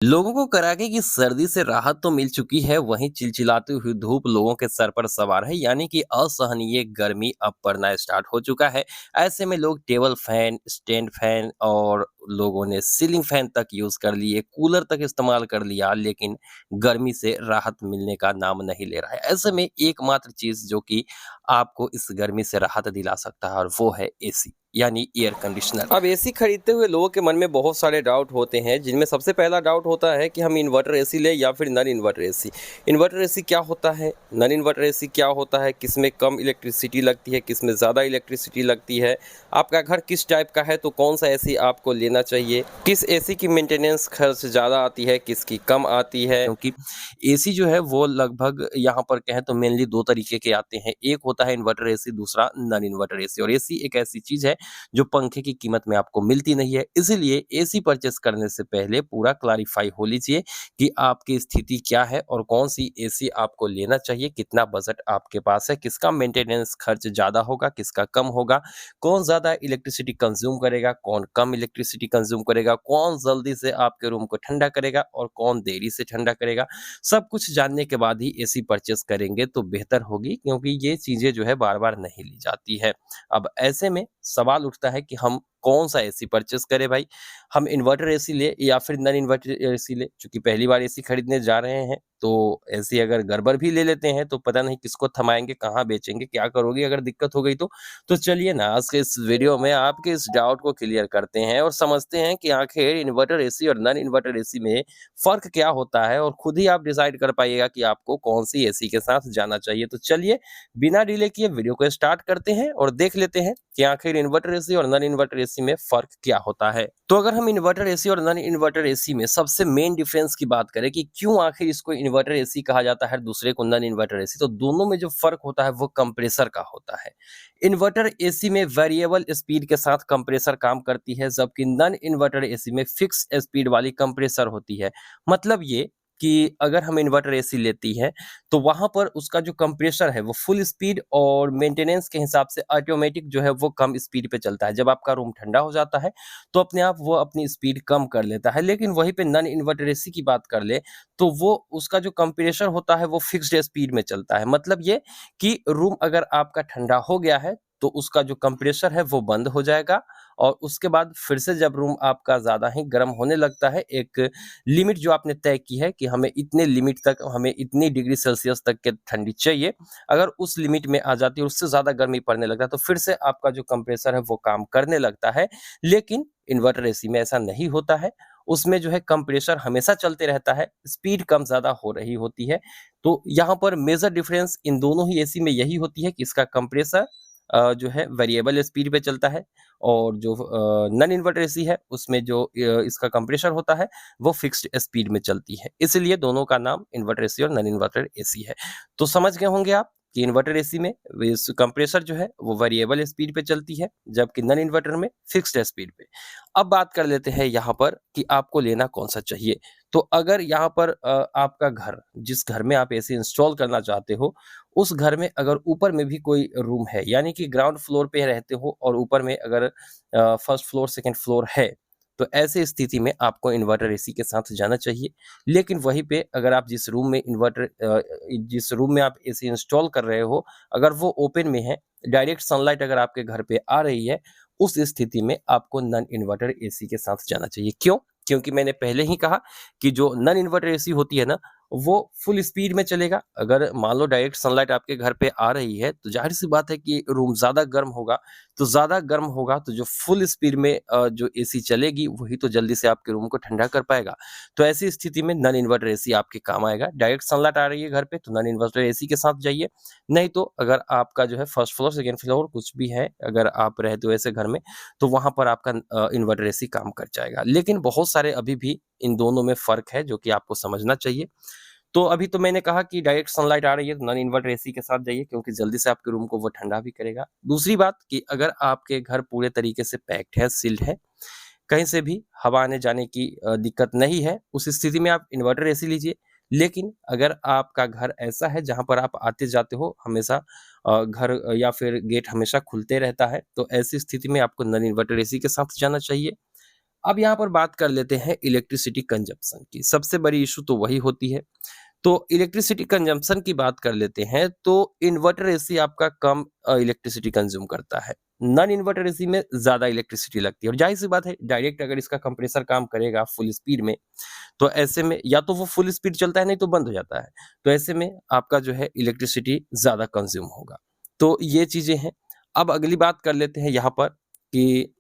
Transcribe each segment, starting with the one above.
लोगों को कड़ाके की सर्दी से राहत तो मिल चुकी है, वहीं चिलचिलाती हुई धूप लोगों के सर पर सवार है, यानी कि असहनीय गर्मी अब पड़ना स्टार्ट हो चुका है। ऐसे में लोग टेबल फैन, स्टैंड फैन और लोगों ने सीलिंग फैन तक यूज कर लिए, कूलर तक इस्तेमाल कर लिया, लेकिन गर्मी से राहत मिलने का नाम नहीं ले रहा है। ऐसे में एकमात्र चीज जो कि आपको इस गर्मी से राहत दिला सकता है और वो है एसी यानी एयर कंडीशनर। अब एसी खरीदते हुए लोगों के मन में बहुत सारे डाउट होते हैं, जिनमें सबसे पहला डाउट होता है कि हम इन्वर्टर एसी लें या फिर non inverter AC. Inverter AC क्या होता है, नॉन इन्वर्टर एसी क्या होता है, किसमें कम इलेक्ट्रिसिटी लगती है, किसमें ज़्यादा इलेक्ट्रिसिटी लगती है, आपका घर किस टाइप का है तो कौन सा एसी आपको लेना चाहिए, किस एसी की मेंटेनेंस खर्च ज़्यादा आती है, किसकी कम आती है। क्योंकि एसी जो है वो लगभग यहाँ पर कहें तो मेनली दो तरीके के आते हैं, एक होता है इन्वर्टर एसी, दूसरा नॉन इन्वर्टर एसी। और एसी एक ऐसी चीज़ है जो पंखे की कीमत में आपको मिलती नहीं है, इसीलिए एसी परचेस करने से पहले पूरा क्लैरिफाई हो लीजिए कि आपकी स्थिति क्या है और कौन सी एसी आपको लेना चाहिए, कितना बजट आपके पास है, किसका मेंटेनेंस खर्च ज़्यादा होगा, किसका कम होगा, कौन ज़्यादा इलेक्ट्रिसिटी कंज्यूम करेगा, कौन कम इलेक्ट्रिसिटी कंज्यूम करेगा, कौन जल्दी से आपके रूम को ठंडा करेगा और कौन देरी से ठंडा करेगा। सब कुछ जानने के बाद ही एसी परचेस करेंगे तो बेहतर होगी, क्योंकि ये चीज़ें जो है बार-बार नहीं ली जाती है। अब ऐसे में सवाल उठता है कि हम कौन-सा एसी परचेज़ करें भाई? हम इन्वर्टर एसी लें या फिर नॉन इन्वर्टर एसी लें? चूँकि पहली बार एसी खरीदने जा रहे हैं, तो एसी अगर गड़बड़ भी ले लेते हैं, तो पता नहीं किसको थमाएँगे, कहाँ बेचेंगे, क्या करोगे अगर दिक्कत हो गई तो? तो चलिए ना, आज के इस वीडियो में आपके इस डाउट को क्लियर करते हैं और समझते हैं कि आखिर इन्वर्टर एसी और नॉन इन्वर्टर एसी में फ़र्क क्या होता है, और खुद ही आप डिसाइड कर पाइएगा कि आपको कौन-सी एसी के साथ जाना चाहिए। तो चलिए, बिना डिले किए वीडियो को स्टार्ट करते हैं और देख लेते हैं कि आखिर इन्वर्टर एसी और नॉन इन्वर्टर एसी में फर्क क्या होता है। तो अगर हम इन्वर्टर एसी और नॉन इन्वर्टर एसी में सबसे मेन डिफरेंस की बात करें कि क्यों आखिर इसको इन्वर्टर एसी कहा जाता है, दूसरे को नॉन इन्वर्टर एसी, तो दोनों में जो फर्क होता है वो कंप्रेसर का होता है। इन्वर्टर एसी में वेरिएबल स्पीड के साथ कंप्रेसर काम करती है, जबकि नॉन इन्वर्टर एसी में फिक्स स्पीड वाली कंप्रेसर होती है। मतलब ये कि अगर हम इन्वर्टर एसी लेती है तो वहाँ पर उसका जो कंप्रेसर है वो फुल स्पीड और मेंटेनेंस के हिसाब से ऑटोमेटिक जो है वो कम स्पीड पे चलता है। जब आपका रूम ठंडा हो जाता है तो अपने आप वो अपनी स्पीड कम कर लेता है। लेकिन वहीं पे नॉन इन्वर्टर एसी की बात कर ले तो वो उसका जो कंप्रेसर होता है वो फिक्स्ड स्पीड में चलता है। मतलब ये कि रूम अगर आपका ठंडा हो गया है तो उसका जो कंप्रेसर है वो बंद हो जाएगा, और उसके बाद फिर से जब रूम आपका ज़्यादा ही गर्म होने लगता है, एक लिमिट जो आपने तय की है कि हमें इतने लिमिट तक, हमें इतनी डिग्री सेल्सियस तक के ठंडी चाहिए, अगर उस लिमिट में आ जाती है, उससे ज़्यादा गर्मी पड़ने लगता है, तो फिर से आपका जो कंप्रेसर है वो काम करने लगता है। लेकिन इन्वर्टर एसी में ऐसा नहीं होता है, उसमें जो है कंप्रेसर हमेशा चलते रहता है, स्पीड कम ज़्यादा हो रही होती है। तो यहाँ पर मेजर डिफरेंस इन दोनों ही एसी में यही होती है कि इसका कंप्रेसर जो है वेरिएबल स्पीड पे चलता है, और जो नॉन इन्वर्टर एसी है उसमें जो इसका कंप्रेसर होता है वो फिक्स्ड स्पीड में चलती है। इसलिए दोनों का नाम इन्वर्टर एसी और नॉन इन्वर्टर एसी है। तो समझ गए होंगे आप कि इन्वर्टर एसी में इस कंप्रेसर जो है वो वेरिएबल स्पीड पे चलती है, जबकि नॉन इन्वर्टर में फिक्स्ड स्पीड पे। अब बात कर लेते हैं यहाँ पर कि आपको लेना कौन-सा चाहिए। तो अगर यहाँ पर आपका घर, जिस घर में आप एसी इंस्टॉल करना चाहते हो, उस घर में अगर ऊपर में भी कोई रूम है, यानी कि ग्राउंड फ्लोर पे रहते हो और ऊपर में अगर फर्स्ट फ्लोर, सेकंड फ्लोर है, तो ऐसी स्थिति में आपको इन्वर्टर एसी के साथ जाना चाहिए। लेकिन वहीं पे अगर आप जिस रूम में आप एसी इंस्टॉल कर रहे हो, अगर वो ओपन में है, डायरेक्ट सनलाइट अगर आपके घर पे आ रही है, उस स्थिति में आपको नॉन इन्वर्टर एसी के साथ जाना चाहिए। क्यों? क्योंकि मैंने पहले ही कहा कि जो नॉन इन्वर्टर एसी होती है ना, वो फुल स्पीड में चलेगा। अगर मान लो डायरेक्ट सनलाइट आपके घर पे आ रही है, तो ज़ाहिर-सी बात है कि रूम ज़्यादा गर्म होगा, तो ज़्यादा गर्म होगा तो जो फुल स्पीड में जो एसी चलेगी, वही तो जल्दी से आपके रूम को ठंडा कर पाएगा। तो ऐसी स्थिति में नॉन इन्वर्टर एसी आपके काम आएगा। डायरेक्ट सनलाइट आ रही है घर पे, तो नॉन इन्वर्टर एसी के साथ जाइए। नहीं तो अगर आपका जो है फर्स्ट फ्लोर, सेकंड फ्लोर कुछ भी है, अगर आप रहते हो ऐसे घर में, तो वहाँ पर आपका इन्वर्टर एसी काम कर जाएगा। लेकिन बहुत सारे अभी भी इन दोनों में फ़र्क है जो कि आपको समझना चाहिए। तो अभी तो मैंने कहा कि डायरेक्ट सनलाइट आ रही है तो नॉन इन्वर्टर एसी के साथ जाइए, क्योंकि जल्दी से आपके रूम को वो ठंडा भी करेगा। दूसरी बात कि अगर आपके घर पूरे तरीके से पैक्ड है, सील्ड है, कहीं से भी हवा आने जाने की दिक्कत नहीं है, उस स्थिति में आप इन्वर्टर एसी लीजिए। लेकिन अगर आपका घर ऐसा है जहाँ पर आप आते-जाते हो हमेशा, घर या फिर गेट हमेशा खुलते रहता है, तो ऐसी स्थिति में आपको नॉन इन्वर्टर एसी के साथ जाना चाहिए। अब यहाँ पर बात कर लेते हैं इलेक्ट्रिसिटी कंजप्शन की। सबसे बड़ी इशू तो वही होती है। तो इलेक्ट्रिसिटी कंजम्पशन की बात कर लेते हैं, तो इन्वर्टर एसी आपका कम इलेक्ट्रिसिटी कंज्यूम करता है। नॉन इन्वर्टर एसी में ज़्यादा इलेक्ट्रिसिटी लगती है और ज़ाहिर-सी बात है, डायरेक्ट अगर इसका कंप्रेसर काम करेगा फुल स्पीड में, तो ऐसे में या तो वो फुल स्पीड चलता है, नहीं तो बंद हो जाता है। तो ऐसे में आपका जो है इलेक्ट्रिसिटी ज़्यादा कंज्यूम होगा। तो ये चीज़ें हैं। अब अगली बात कर लेते हैं यहाँ पर कि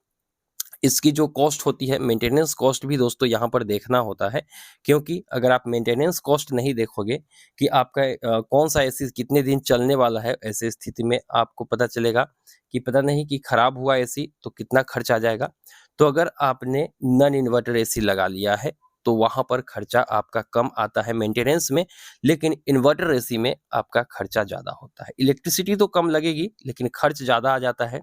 इसकी जो कॉस्ट होती है, मेंटेनेंस कॉस्ट भी दोस्तों यहाँ पर देखना होता है, क्योंकि अगर आप मेंटेनेंस कॉस्ट नहीं देखोगे कि आपका कौन सा एसी कितने दिन चलने वाला है, ऐसे स्थिति में आपको पता चलेगा कि पता नहीं कि खराब हुआ एसी तो कितना खर्च आ जाएगा। तो अगर आपने नॉन इन्वर्टर एसी लगा लिया है तो वहाँ पर खर्चा आपका कम आता है मेंटेनेंस में, लेकिन इन्वर्टर एसी में आपका खर्चा ज़्यादा होता है। इलेक्ट्रिसिटी तो कम लगेगी लेकिन खर्च ज़्यादा आ जाता है,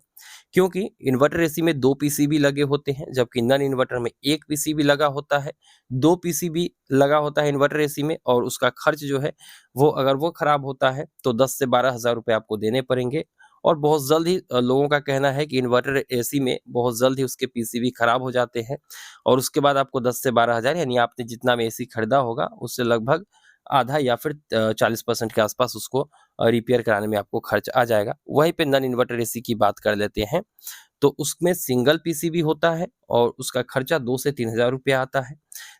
क्योंकि इन्वर्टर एसी में 2 पीसीबी लगे होते हैं, जबकि नॉन इन्वर्टर में 1 पीसीबी लगा होता है। 2 पीसीबी लगा होता है इन्वर्टर एसी में और उसका खर्च जो है, वो अगर वो खराब होता है, तो 10 से 12,000 रुपए आपको देने पड़ेंगे और बहुत जल्द ही लोगों का कहना है कि इन्वर्टर एसी में बहुत जल्द ही उसके पीसीबी खराब हो जाते हैं और उसके बाद आपको 10 से 12,000 यानी आपने जितना में एसी खरीदा होगा, उससे लगभग आधा या फिर 40% के आसपास उसको रिपेयर कराने में आपको खर्च आ जाएगा। वहीं पे नॉन इन्वर्टर एसी की बात कर लेते हैं, तो उसमें सिंगल पीसीबी होता है और उसका खर्चा 2 से 3,000 रुपया आता है।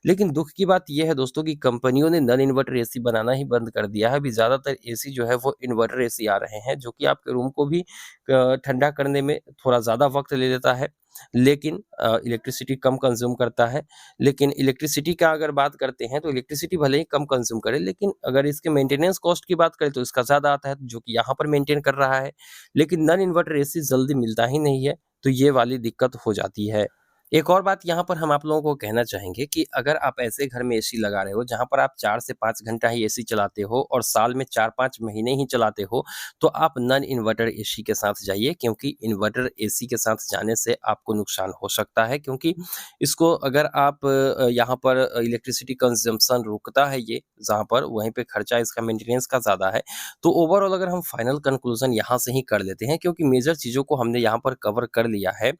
लेकिन दुःख की बात ये है दोस्तों कि कंपनियों ने नॉन इन्वर्टर एसी बनाना ही बंद कर दिया है। अभी ज़्यादातर एसी जो है वो इन्वर्टर एसी आ रहे हैं, जो कि आपके रूम को भी ठंडा करने में थोड़ा ज़्यादा वक़्त ले लेता है, लेकिन इलेक्ट्रिसिटी कम कंज़्यूम करता है। लेकिन इलेक्ट्रिसिटी का अगर बात करते हैं, तो इलेक्ट्रिसिटी भले ही कम कंज़्यूम करे, लेकिन अगर इसके मेंटेनेंस कॉस्ट की बात करें तो इसका ज़्यादा आता है, जो कि यहाँ पर मेंटेन कर रहा है। लेकिन नॉन इन्वर्टर एसी जल्दी मिलता ही नहीं है, तो ये वाली दिक्कत हो जाती है। एक और बात यहाँ पर हम आप लोगों को कहना चाहेंगे कि अगर आप ऐसे घर में एसी लगा रहे हो जहाँ पर आप 4 से 5 घंटा ही एसी चलाते हो और साल में 4-5 महीने ही चलाते हो, तो आप नॉन इन्वर्टर एसी के साथ जाइए, क्योंकि इन्वर्टर एसी के साथ जाने से आपको नुकसान हो सकता है, क्योंकि इसको अगर आप यहाँ पर इलेक्ट्रिसिटी कंजम्पशन रुकता है ये, जहाँ पर वहीं पे खर्चा इसका मेंटेनेंस का ज़्यादा है। तो ओवरऑल अगर हम फाइनल कंक्लूजन यहाँ से ही कर लेते हैं, क्योंकि मेजर चीज़ों को हमने यहाँ पर कवर कर लिया है,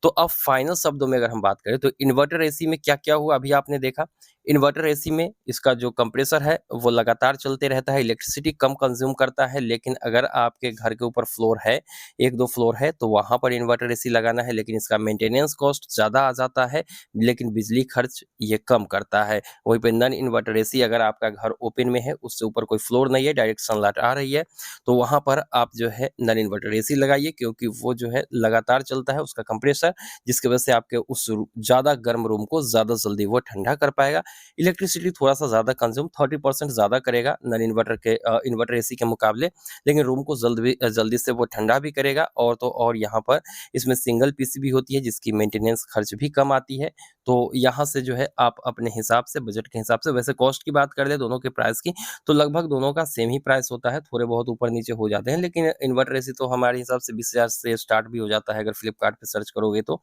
तो अब फाइनल शब्दों में अगर हम बात करें तो इन्वर्टर एसी में क्या-क्या हुआ अभी आपने देखा। इन्वर्टर एसी में इसका जो कंप्रेसर है वो लगातार चलते रहता है, इलेक्ट्रिसिटी कम कंज्यूम करता है, लेकिन अगर आपके घर के ऊपर फ्लोर है, 1-2 फ्लोर है, तो वहाँ पर इन्वर्टर एसी लगाना है, लेकिन इसका मेंटेनेंस कॉस्ट ज़्यादा आ जाता है, लेकिन बिजली खर्च ये कम करता है। वहीं पे नॉन इन्वर्टर एसी अगर आपका घर ओपन में है, उससे ऊपर कोई फ्लोर नहीं है, डायरेक्ट सनलाइट आ रही है, तो वहाँ पर आप जो है नॉन इन्वर्टर एसी लगाइए, क्योंकि वो जो है लगातार चलता है उसका कंप्रेसर, जिसकी वजह से आपके उस ज़्यादा गर्म रूम को ज़्यादा जल्दी वो ठंडा कर पाएगा। इलेक्ट्रिसिटी थोड़ा-सा ज़्यादा कंज्यूम 30% ज़्यादा करेगा नॉन इन्वर्टर के इन्वर्टर एसी के मुकाबले, लेकिन रूम को जल्दी से वो ठंडा भी करेगा और तो और यहाँ पर इसमें सिंगल पीसीबी होती है, जिसकी मेंटेनेंस खर्च भी कम आती है। तो यहाँ से जो है आप अपने हिसाब से, बजट के हिसाब से, वैसे कॉस्ट की बात कर लें दोनों के प्राइस की, तो लगभग दोनों का सेम ही प्राइस होता है, थोड़े बहुत ऊपर-नीचे हो जाते हैं, लेकिन इन्वर्टर एसी तो हमारे हिसाब से 20,000 से स्टार्ट भी हो जाता है अगर फ्लिपकार्ट पे सर्च करोगे तो।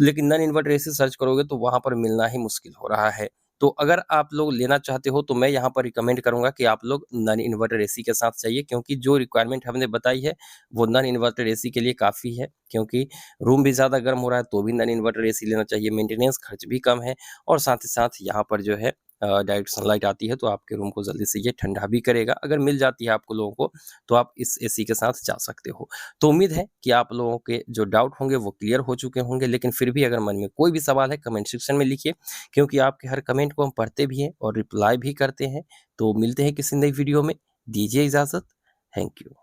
लेकिन नॉन इन्वर्टर एसी सर्च करोगे तो वहाँ पर मिलना ही मुश्किल हो रहा है। तो अगर आप लोग लेना चाहते हो तो मैं यहाँ पर रिकमेंड करूँगा कि आप लोग नॉन इन्वर्टर एसी के साथ जाइए, क्योंकि जो रिक्वायरमेंट हमने बताई है वो नॉन इन्वर्टर एसी के लिए काफ़ी है, क्योंकि रूम भी ज़्यादा गर्म हो रहा है तो भी नॉन इन्वर्टर एसी लेना चाहिए, मेंटेनेंस खर्च भी कम है और साथ ही साथ यहाँ पर जो है डायरेक्ट सनलाइट आती है तो आपके रूम को जल्दी से ये ठंडा भी करेगा। अगर मिल जाती है आपको लोगों को तो आप इस एसी के साथ जा सकते हो। तो उम्मीद है कि आप लोगों के जो डाउट होंगे वो क्लियर हो चुके होंगे, लेकिन फिर भी अगर मन में कोई भी सवाल है कमेंट सेक्शन में लिखिए, क्योंकि आपके हर कमेंट को हम पढ़ते भी हैं और रिप्लाई भी करते हैं। तो मिलते हैं किसी नई वीडियो में, दीजिए इजाज़त। Thank you.